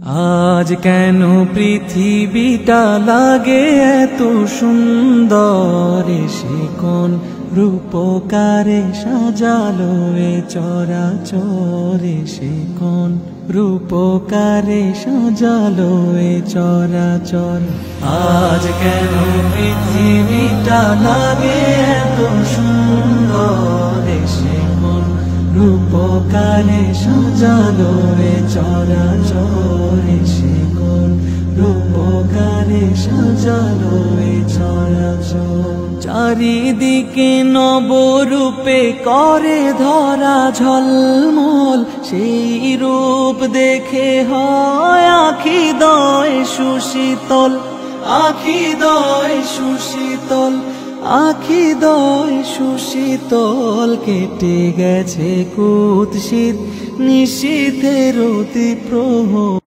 আজ কেন পৃথিবীটা লাগে এত সুন্দর, সে কোন রূপকারে সাজালো এ চরাচরে, সে কোন রূপকারে সাজালো এ চরাচর। আজ কেন পৃথিবীটা লাগে এত সুন্দর, সে কোন রূপকারে সাজালো এ চরাচরে, সে কোন রূপকারে সাজালো এ চরাচর। চারিদিকে নবরূপে করে ধরা ঝলমল, সেই রূপ দেখে হয় আখি দয় সুশীতল, আখি দয় সুশীতল, আখি দয় সুশীতল। কেটে গেছে কুৎসিত নিশীথের অতি প্রহর।